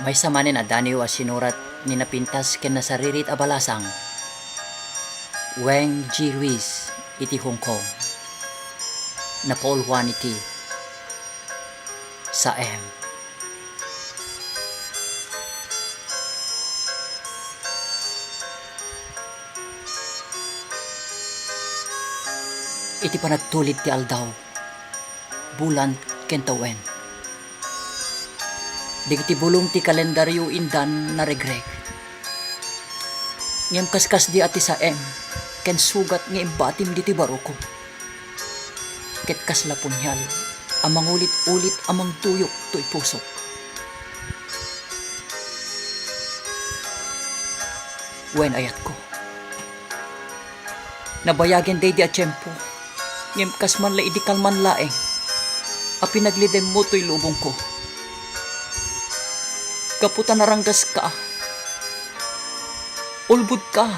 May samanin na daniwa sinurat ni napintas ken nasaririt abalasang Wang Ji Ruiz iti Hong Kong na Paul Juan iti sa M. Iti panagtulit ti aldaw bulan ken tawen. Digiti bulong ti kalendaryo indan na regreg. Ngem kaskas di ati sa M ken sugat nga imbatim diti baruko. Ket kasla punyal amang ulit-ulit amang tuyok to'y pusok. Wen ayat ko. Nabayagen day di a tiyempo. Ngem kas man la idikal man laeng. A pinaglidem mo to'y lubong ko. Kaputan naranggas ka. Ulbud ka.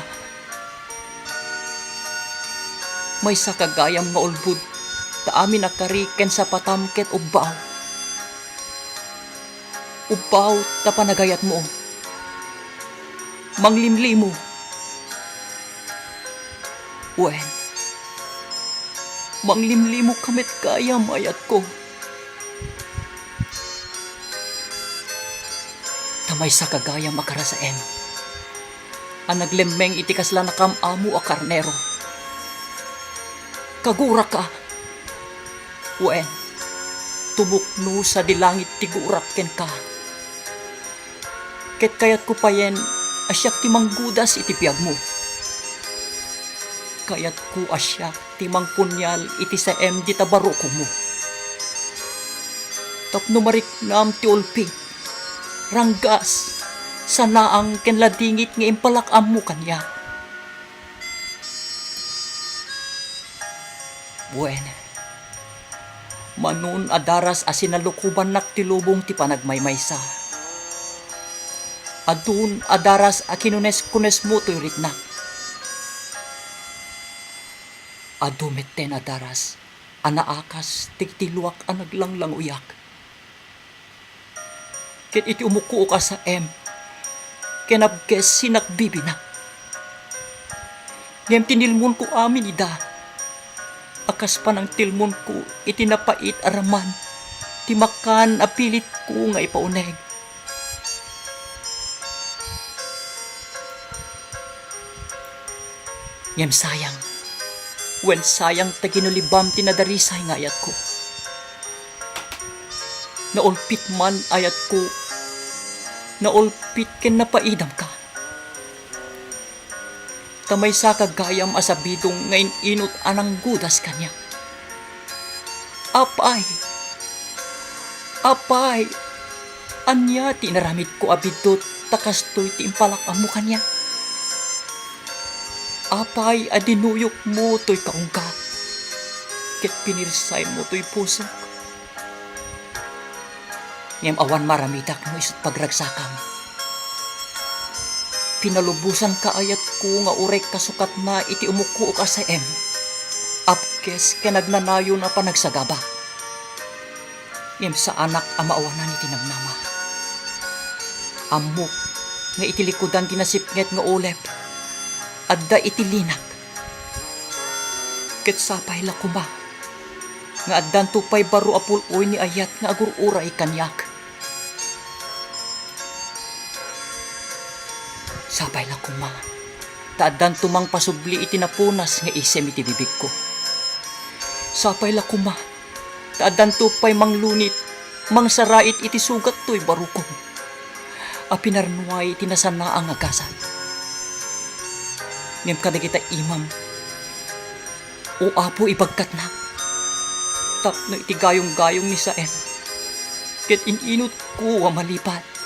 May sakagayam nga ulbud ta amin nakariken sa patamket ubaw. Ubaw ta panagayat mo. Manglimli mo. Wen. Manglimli mo kamit kayam ayat ko. Tamay sa kagayam akara sa M. Ang naglemmeng iti kasla nakamamu a karnero. Kagura ka. Wen, tubukno sa dilangit ti gurak ken ka. Ket kayat ko payen asyak ti manggudas iti piyag mo. Kayat ko asyak ti mangpunyal iti sa M di tabaruko mo. Tapno mariknam ti ulpig. Ranggas sa naang ken ladingit nga impalakam mo kanya. Buen, manun adaras asinalukuban nak ti lubong ti panagmaymaysa. Adun adaras a kinunes-kunes mo to'y ritnak. Adumit ten adaras anaakas tigtiluak a naglanglang uyak. Ket iti umuko ka sa M. Kenabges sinakbibi na. Ngem tinilmon ko amin ida. Akas pa ng tilmon ko iti napait araman. Ti makan apilit ko nga ipauneg. Ngem sayang. Wen sayang taginulibam tinadarisay nga ayat ko. Naulpit man ayat ko. Naulpit ken napaidam ka. Tamay sa kagayam asabidong ngayon inot anang gudas kanya. Apay. Apay. Anya tinaramid ko abidot takastoy ti impalakam mo kanya. Apay adinuyok mo to'y kaungka. Ket pinirsay mo to'y pusok. Ngem awan maramitak mo isut pagragsakam. Pinalubusan ka ayat ko nga urek kasukat na iti umuko ka sa M. Apkes ken nagnanayo na panagsagaba. Ngem sa anak a maawanan iti namnama. Amok nga itilikudan tinasipnget nga ulep. Adda iti linak. Ket sapay la kuma. Nga addan tupay baro apuloy ni ayat nga agururay kanyak. Sabay la kuma. Taaddan tumang pasubli iti napunas nga isem iti bibig ko. Sapay la kuma. Taaddan tupay manglunit, mangsarait iti sugat to'y barukom. Apinarnuay iti nasana ang agasan. Ngem kada kita imam. O apo ibagkat na. Tapno iti gayong-gayong ni Saen. Ket ininot ko ang malipat.